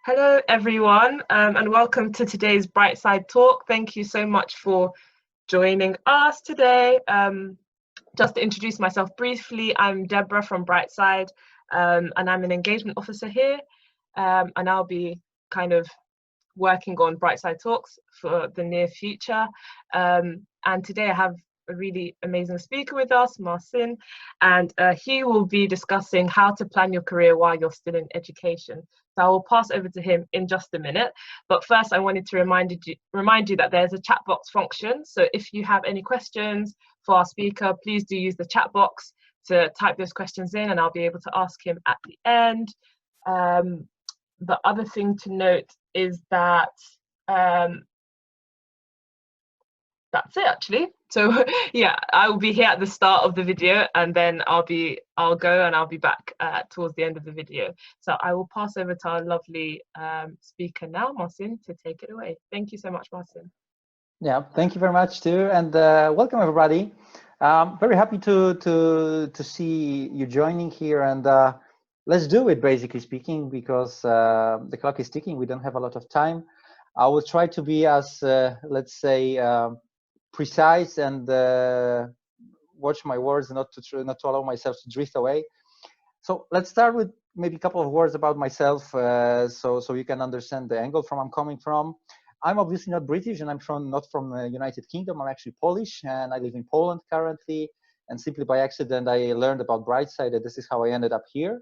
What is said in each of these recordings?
Hello, everyone, and welcome to today's Brightside Talk. Thank you so much for joining us today. Just to introduce myself briefly, I'm Deborah from Brightside, and I'm an engagement officer here, and I'll be kind of working on Brightside Talks for the near future. And today I have a really amazing speaker with us, Marcin, and he will be discussing how to plan your career while you're still in education. So I will pass over to him in just a minute. But first, I wanted to remind you that there's a chat box function. So if you have any questions for our speaker, please do use the chat box to type those questions in, and I'll be able to ask him at the end. The other thing to note is that that's it actually. So yeah, I will be here at the start of the video, and then I'll go and I'll be back towards the end of the video. So I will pass over to our lovely speaker now, Marcin, to take it away. Thank you so much, Marcin. Yeah, thank you very much too, and welcome everybody. Very happy to see you joining here, and let's do it, basically speaking, because the clock is ticking. We don't have a lot of time. I will try to be as let's say precise and watch my words, not to allow myself to drift away. So let's start with maybe a couple of words about myself, so you can understand the angle I'm coming from. I'm obviously not British, and I'm not from the United Kingdom. I'm actually Polish, and I live in Poland currently. And simply by accident, I learned about Brightside, and this is how I ended up here.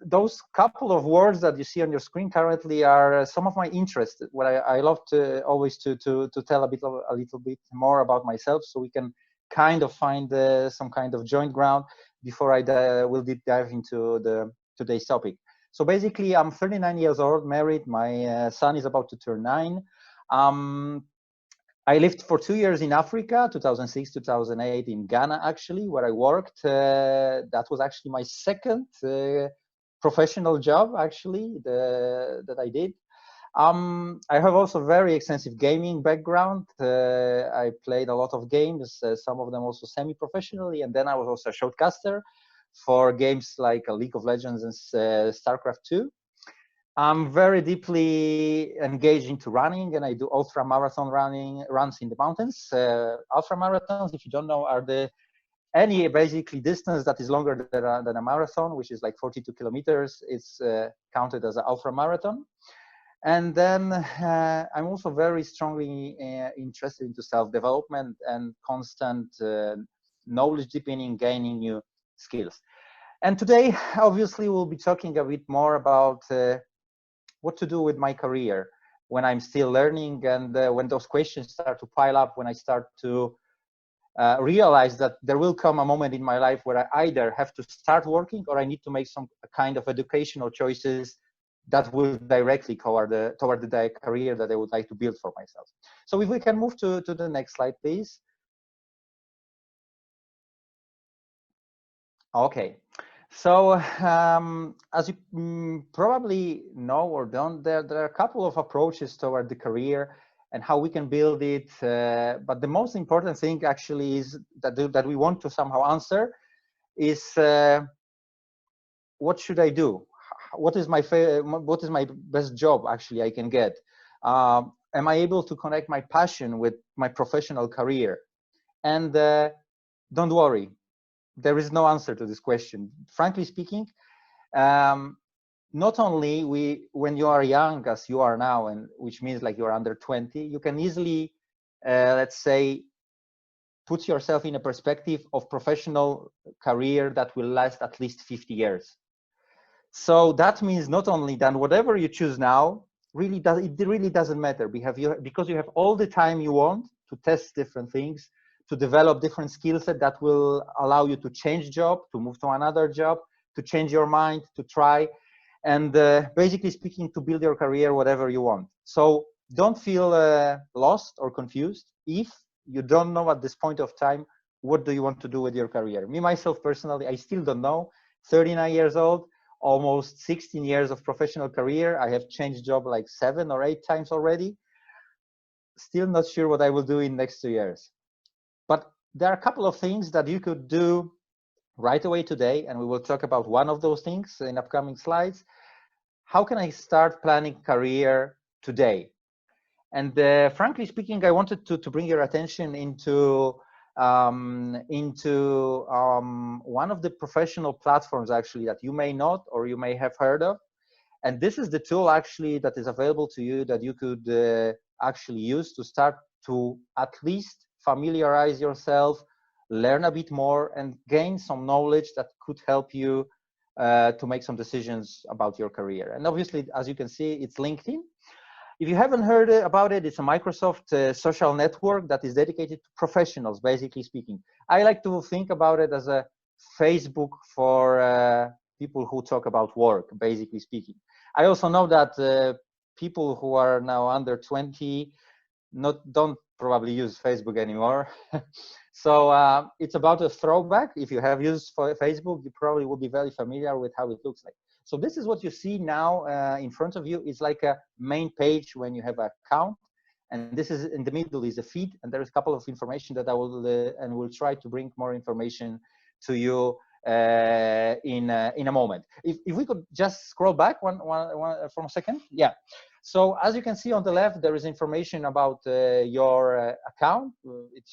Those couple of words that you see on your screen currently are some of my interests. What I love to always to tell a little bit more about myself, so we can kind of find some kind of joint ground before I will deep dive into today's topic. So basically, I'm 39 years old, married. My son is about to turn 9. I lived for 2 years in Africa, 2006, 2008, in Ghana, actually, where I worked. That was actually my second professional job, actually, that I did. I have also very extensive gaming background. I played a lot of games, some of them also semi-professionally, and then I was also a showcaster for games like League of Legends and StarCraft 2. I'm very deeply engaged into running, and I do ultra marathon runs in the mountains. Ultra marathons, if you don't know, are any basically distance that is longer than a marathon, which is like 42 kilometers. It's counted as an ultra marathon. And then I'm also very strongly interested into self-development and constant knowledge deepening, gaining new skills. And today, obviously, we'll be talking a bit more about what to do with my career when I'm still learning, and when those questions start to pile up, when I start to realize that there will come a moment in my life where I either have to start working or I need to make some kind of educational choices that will directly toward the career that I would like to build for myself. So if we can move to the next slide, please. Okay. So as you probably know or don't, there are a couple of approaches toward the career and how we can build it. But the most important thing actually is that we want to somehow answer is what should I do? What is my best job actually I can get? Am I able to connect my passion with my professional career? And don't worry, there is no answer to this question. Frankly speaking, not only when you are young as you are now, and which means like you're under 20, you can easily, let's say, put yourself in a perspective of professional career that will last at least 50 years. So that means not only that whatever you choose now, it really doesn't matter because you have all the time you want to test different things, to develop different skill set that will allow you to change job, to move to another job, to change your mind, to try, and basically speaking, to build your career whatever you want. So don't feel lost or confused if you don't know at this point of time what do you want to do with your career. Me, myself, personally, I still don't know. 39 years old, almost 16 years of professional career. I have changed job like 7 or 8 times already. Still not sure what I will do in next 2 years. But there are a couple of things that you could do right away today, and we will talk about one of those things in upcoming slides. how can I start planning career today? And frankly speaking, I wanted to bring your attention into one of the professional platforms actually that you may not or you may have heard of. And this is the tool actually that is available to you that you could actually use to start to at least familiarize yourself, learn a bit more, and gain some knowledge that could help you to make some decisions about your career. And obviously, as you can see, it's LinkedIn. If you haven't heard about it, it's a Microsoft social network that is dedicated to professionals, basically speaking. I like to think about it as a Facebook for people who talk about work, basically speaking. I also know that people who are now under 20 don't probably use Facebook anymore. So it's about a throwback. If you have used Facebook, you probably will be very familiar with how it looks like. So this is what you see now in front of you. It's like a main page when you have an account. And this is in the middle is a feed. And there is a couple of information that I will and will try to bring more information to you in a moment. If we could just scroll back one for a second. Yeah. So as you can see on the left, there is information about your account.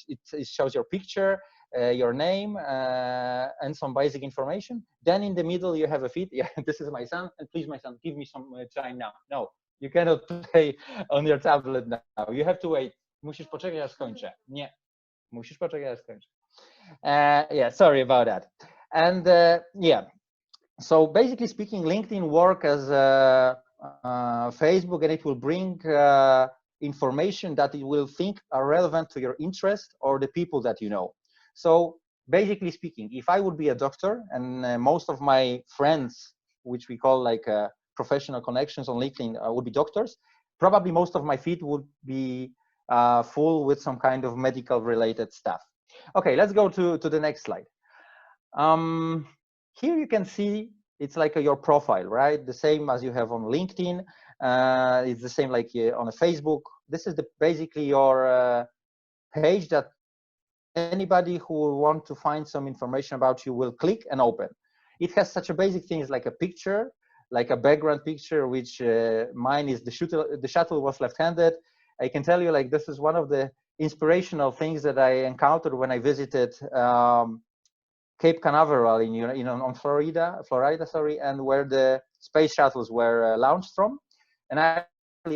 It shows your picture, your name, and some basic information. Then in the middle, you have a feed. Yeah, this is my son. And please, my son, give me some time now. No, you cannot play on your tablet now. You have to wait. Musisz poczekać, aż skończę. Nie. Musisz poczekać, aż skończę. Yeah, sorry about that. And yeah, so basically speaking, LinkedIn work as Facebook, and it will bring information that it will think are relevant to your interest or the people that you know. So basically speaking, if I would be a doctor and most of my friends, which we call like professional connections on LinkedIn would be doctors, probably most of my feed would be full with some kind of medical related stuff. Okay, let's go to the next slide. Here you can see it's like your profile, right? The same as you have on LinkedIn. It's the same like on a Facebook. This is basically your page that anybody who will want to find some information about you will click and open. It has such a basic things like a picture, like a background picture, which mine is the shuttle was left-handed. I can tell you like this is one of the inspirational things that I encountered when I visited Cape Canaveral on Florida, sorry, and where the space shuttles were launched from. And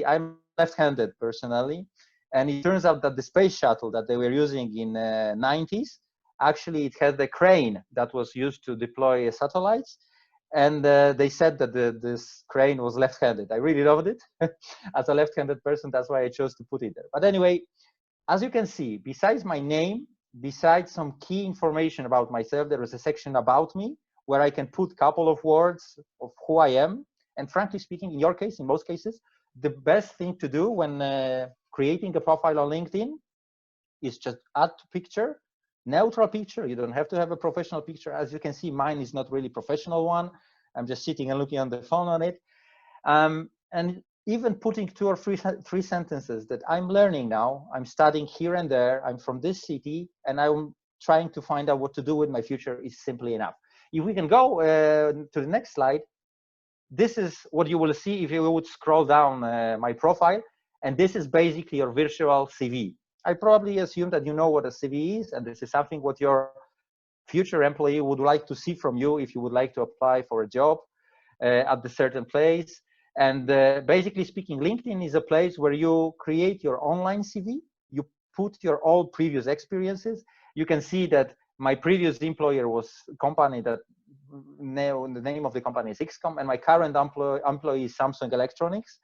I'm left-handed personally, and it turns out that the space shuttle that they were using in 90s, actually it had the crane that was used to deploy satellites, and they said that this crane was left-handed. I really loved it. As a left-handed person, that's why I chose to put it there. But anyway, as you can see, besides my name, besides some key information about myself, there is a section about me where I can put a couple of words of who I am. And frankly speaking, in your case, in most cases, the best thing to do when creating a profile on LinkedIn is just add picture, neutral picture. You don't have to have a professional picture. As you can see, mine is not really professional one. I'm just sitting and looking on the phone on it. And even putting 2 or 3 sentences that I'm learning now, I'm studying here and there, I'm from this city, and I'm trying to find out what to do with my future is simply enough. If we can go to the next slide, this is what you will see if you would scroll down my profile, and this is basically your virtual CV. I probably assume that you know what a CV is, and this is something what your future employee would like to see from you if you would like to apply for a job at a certain place. And basically speaking, LinkedIn is a place where you create your online CV. You put your all previous experiences. You can see that my previous employer was a company that the name of the company is XCOM, and my current employee is Samsung Electronics.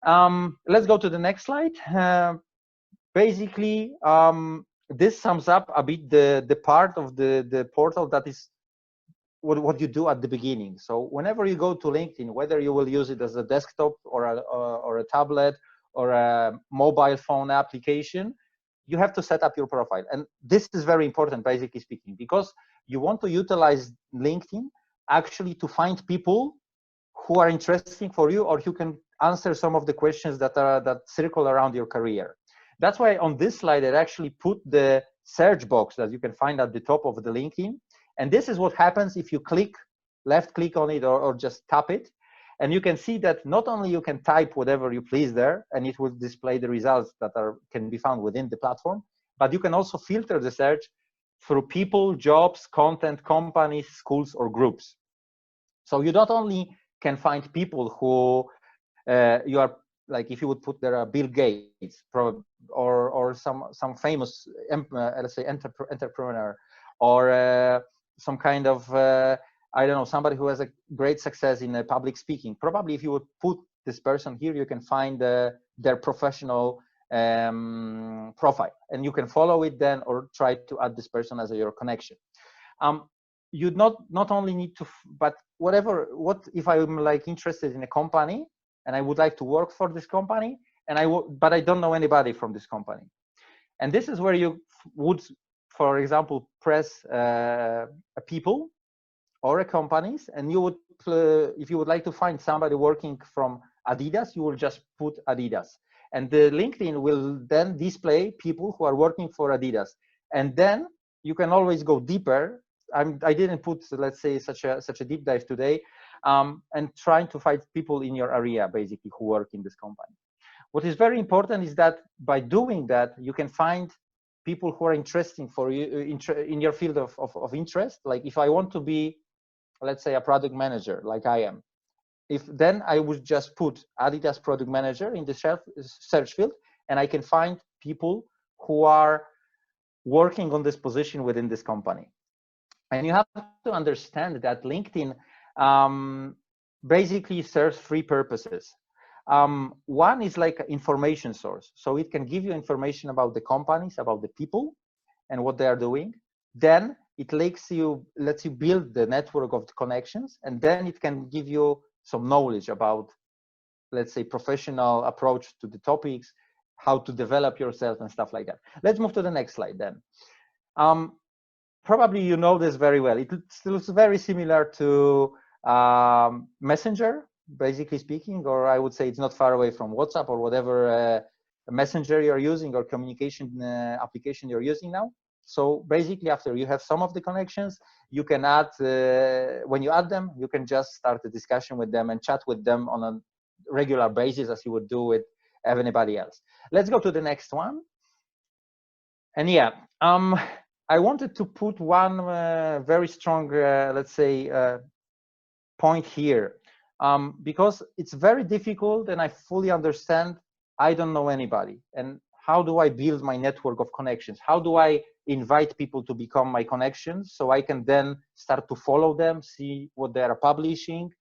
Let's go to the next slide. Basically, this sums up a bit the part of the portal that is what you do at the beginning. So whenever you go to LinkedIn, whether you will use it as a desktop or a tablet or a mobile phone application, you have to set up your profile. And this is very important, basically speaking, because you want to utilize LinkedIn actually to find people who are interesting for you, or who can answer some of the questions that circle around your career. That's why on this slide, I actually put the search box that you can find at the top of the LinkedIn. And this is what happens if you left click on it or just tap it. And you can see that not only you can type whatever you please there, and it will display the results that can be found within the platform, but you can also filter the search through people, jobs, content, companies, schools, or groups. So you not only can find people who you are, like if you would put there Bill Gates or some famous let's say entrepreneur, or some kind of I don't know, somebody who has a great success in public speaking. Probably if you would put this person here, you can find their professional profile, and you can follow it then, or try to add this person as your connection. You not only need to, but what if I'm like interested in a company and I would like to work for this company, and but I don't know anybody from this company. And this is where you would, for example, press a people or a companies, and you would, if you would like to find somebody working from Adidas, you will just put Adidas. And the LinkedIn will then display people who are working for Adidas. And then you can always go deeper. I didn't put, let's say, such a deep dive today, and trying to find people in your area, basically, who work in this company. What is very important is that by doing that, you can find people who are interesting for you in your field of interest. Like if I want to be, let's say, a product manager, like I am, then I would just put Adidas product manager in the search field, and I can find people who are working on this position within this company. And you have to understand that LinkedIn basically serves three purposes. One is like an information source. So it can give you information about the companies, about the people, and what they are doing. Then it lets you build the network of the connections, and then it can give you some knowledge about, let's say, professional approach to the topics, how to develop yourself and stuff like that. Let's move to the next slide then. Probably you know this very well. It looks very similar to Messenger, basically speaking, or I would say it's not far away from WhatsApp or whatever messenger you're using or communication application you're using now. So basically, after you have some of the connections, you can add, when you add them, you can just start a discussion with them and chat with them on a regular basis as you would do with anybody else. Let's go to the next one. And yeah, I wanted to put one very strong, let's say, point here, because it's very difficult, and I fully understand. I don't know anybody, and how do I build my network of connections? How do I invite people to become my connections so I can then start to follow them, see what they are publishing,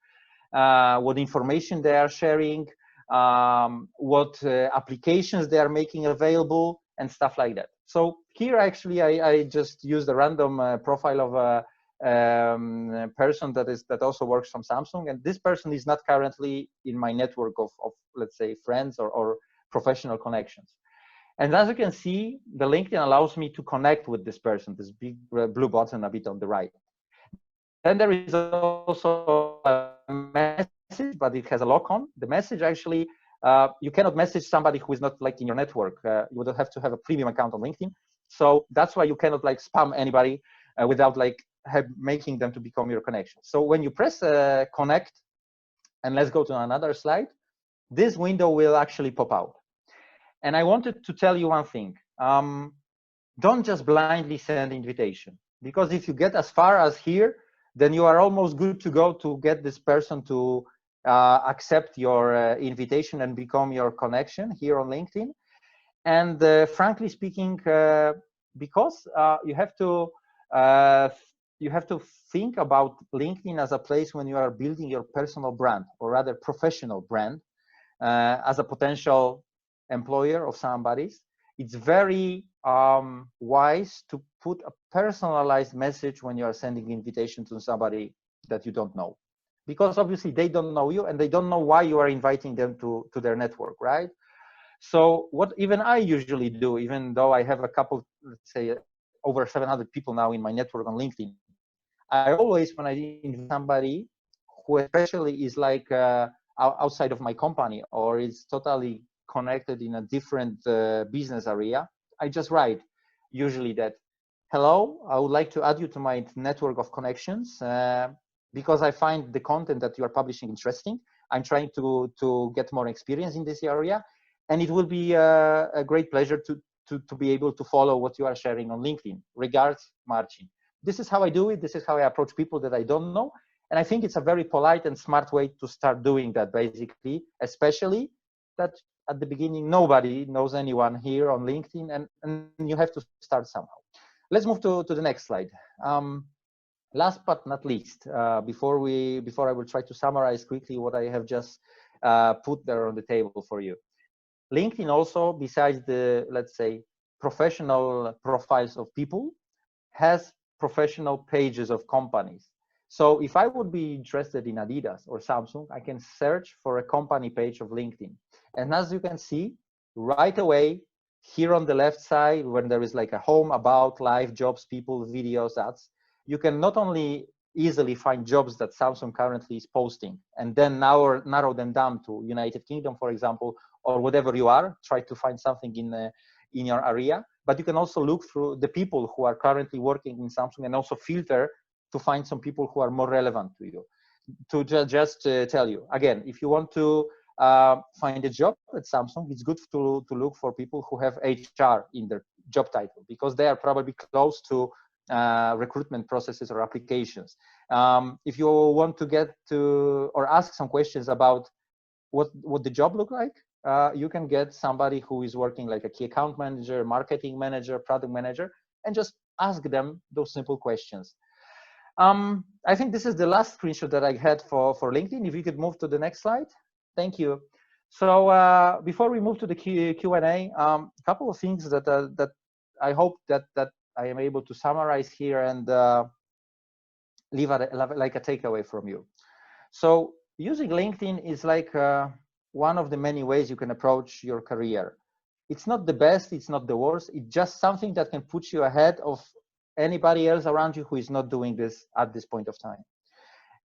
what information they are sharing, what applications they are making available, and stuff like that. So here, actually, I just used a random profile of a person that also works from Samsung, and this person is not currently in my network of let's say, friends or professional connections. And as you can see, the LinkedIn allows me to connect with this person, this big blue button a bit on the right. Then there is also a message, but it has a lock on. The message, actually, you cannot message somebody who is not like in your network. You would have to have a premium account on LinkedIn. So that's why you cannot like spam anybody without like making them to become your connection. So when you press connect, and let's go to another slide, this window will actually pop out. And I wanted to tell you one thing. Don't just blindly send invitation, because if you get as far as here, then you are almost good to go to get this person to accept your invitation and become your connection here on LinkedIn. And frankly speaking, because you have to think about LinkedIn as a place when you are building your personal brand, or rather professional brand, as a potential employer of somebody's. It's very wise to put a personalized message when you are sending invitation to somebody that you don't know, because obviously they don't know you and they don't know why you are inviting them to their network, right? So what even I usually do, even though I have a couple, let's say over 700 people now in my network on LinkedIn, I always, when I invite somebody who especially is like outside of my company or is totally connected in a different business area, I just write usually that, hello, I would like to add you to my network of connections. because I find the content that you are publishing interesting. I'm trying to get more experience in this area, and it will be a great pleasure to be able to follow what you are sharing on LinkedIn. Regards, Marcin. This is how I do it. This is how I approach people that I don't know. And I think it's a very polite and smart way to start doing that, basically, especially that at the beginning, nobody knows anyone here on LinkedIn, and you have to start somehow. Let's move to the next slide. Last but not least, before I will try to summarize quickly what I have just put there on the table for you. LinkedIn also, besides the, let's say, professional profiles of people, has professional pages of companies. So if I would be interested in Adidas or Samsung, I can search for a company page of LinkedIn. And as you can see, right away, here on the left side, when there is like a home, about, live, jobs, people, videos, ads, you can not only easily find jobs that Samsung currently is posting, and then narrow them down to United Kingdom, for example, or whatever you are, try to find something in your area. But you can also look through the people who are currently working in Samsung and also filter to find some people who are more relevant to you. To just tell you, again, if you want to find a job at Samsung, it's good to look for people who have HR in their job title, because they are probably close to recruitment processes or applications. If you want to get to or ask some questions about what the job look like, you can get somebody who is working like a key account manager, marketing manager, product manager, and just ask them those simple questions. I think this is the last screenshot that I had for LinkedIn. If you could move to the next slide. Thank you. So before we move to the Q&A, a couple of things that I hope that I am able to summarize here and leave like a takeaway from you. So using LinkedIn is like one of the many ways you can approach your career. It's not the best, it's not the worst, it's just something that can put you ahead of anybody else around you who is not doing this at this point of time.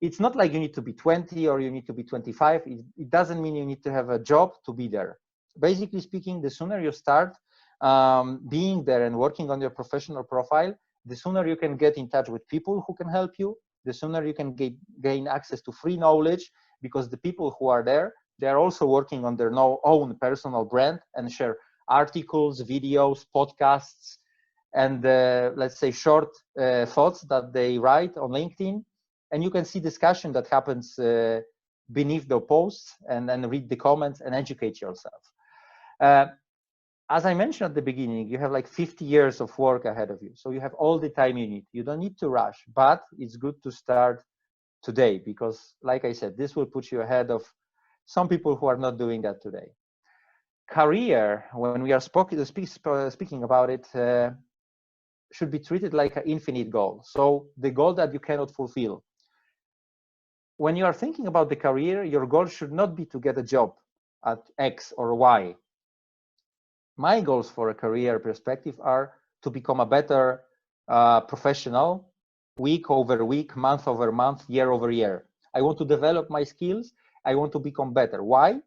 It's not like you need to be 20 or you need to be 25. It doesn't mean you need to have a job to be there. Basically speaking, the sooner you start being there and working on your professional profile, the sooner you can get in touch with people who can help you, the sooner you can gain access to free knowledge, because the people who are there, they're also working on their own personal brand and share articles, videos, podcasts, and let's say short thoughts that they write on LinkedIn. And you can see discussion that happens beneath the posts, and then read the comments and educate yourself. As I mentioned at the beginning, you have like 50 years of work ahead of you. So you have all the time you need. You don't need to rush, but it's good to start today, because like I said, this will put you ahead of some people who are not doing that today. Career, when we are speaking about it, should be treated like an infinite goal. So the goal that you cannot fulfill. When you are thinking about the career, your goal should not be to get a job at X or Y. My goals for a career perspective are to become a better professional, week over week, month over month, year over year. I want to develop my skills. I want to become better. Why?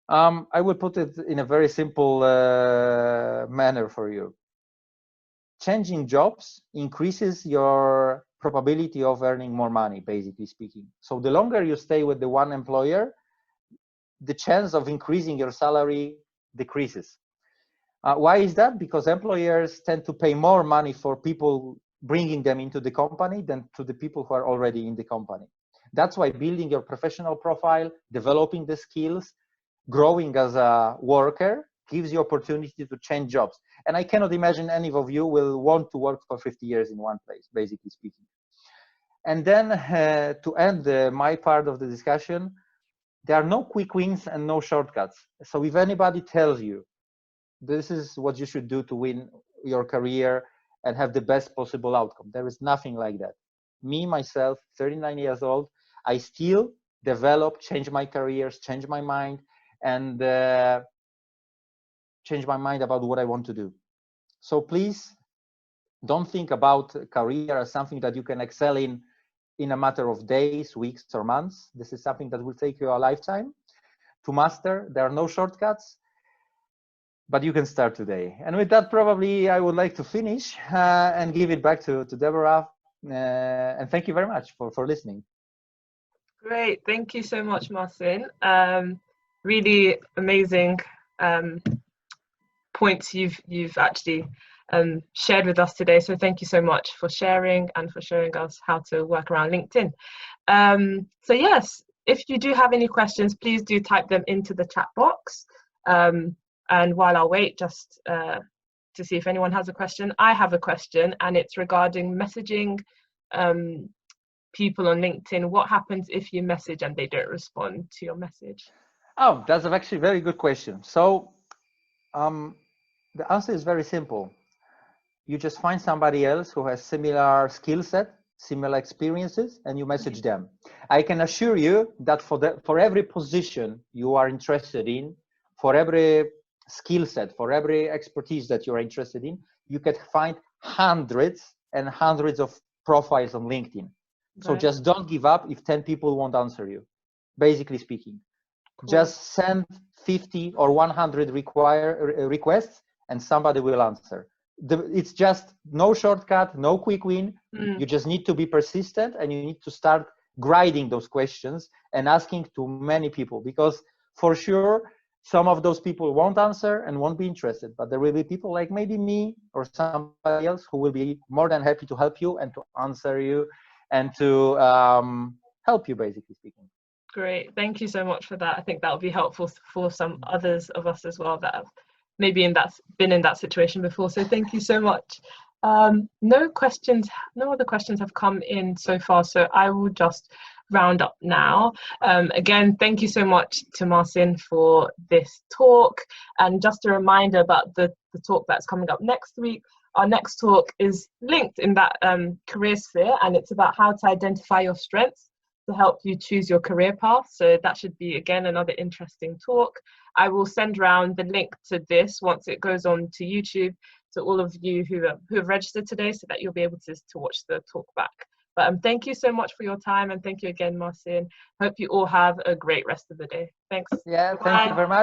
I will put it in a very simple manner for you. Changing jobs increases your probability of earning more money, basically speaking. So the longer you stay with the one employer, the chance of increasing your salary decreases. Why is that? Because employers tend to pay more money for people bringing them into the company than to the people who are already in the company. That's why building your professional profile, developing the skills, growing as a worker gives you opportunity to change jobs. And I cannot imagine any of you will want to work for 50 years in one place, basically speaking. And then to end my part of the discussion, there are no quick wins and no shortcuts. So if anybody tells you this is what you should do to win your career and have the best possible outcome, there is nothing like that. Me, myself, 39 years old, I still develop, change my careers, change my mind, and change my mind about what I want to do. So please don't think about career as something that you can excel in a matter of days, weeks, or months. This is something that will take you a lifetime to master. There are no shortcuts, but you can start today. And with that, probably I would like to finish and give it back to Deborah. And thank you very much for listening. Great, thank you so much, Marcin. Really amazing points you've actually shared with us today. So thank you so much for sharing and for showing us how to work around LinkedIn. So yes, if you do have any questions, please do type them into the chat box. And while I'll wait, just to see if anyone has a question, I have a question, and it's regarding messaging people on LinkedIn. What happens if you message and they don't respond to your message? Oh, that's actually a very good question. So the answer is very simple. You just find somebody else who has similar skill set, similar experiences, and you message them. I can assure you that for every position you are interested in, for every skill set, for every expertise that you're interested in, you can find hundreds and hundreds of profiles on LinkedIn. So just don't give up if 10 people won't answer you, basically speaking. Cool. Just send 50 or 100 requests and somebody will answer. It's just no shortcut, no quick win. You just need to be persistent, and you need to start grinding those questions and asking to many people, because for sure some of those people won't answer and won't be interested, but there will be people like maybe me or somebody else who will be more than happy to help you and to answer you and to help you, basically speaking. Great, thank you so much for that. I think that will be helpful for some others of us as well that have maybe been in that situation before. So thank you so much. No other questions have come in so far, so I will just round up now. Again, thank you so much to Marcin for this talk, and just a reminder about the talk that's coming up next week. Our next talk is linked in that career sphere, and it's about how to identify your strengths to help you choose your career path. So that should be, again, another interesting talk. I will send around the link to this once it goes on to YouTube to all of you who have registered today, so that you'll be able to watch the talk back. But thank you so much for your time, and thank you again, Marcin. Hope you all have a great rest of the day. Thanks. Yeah, thank you very much.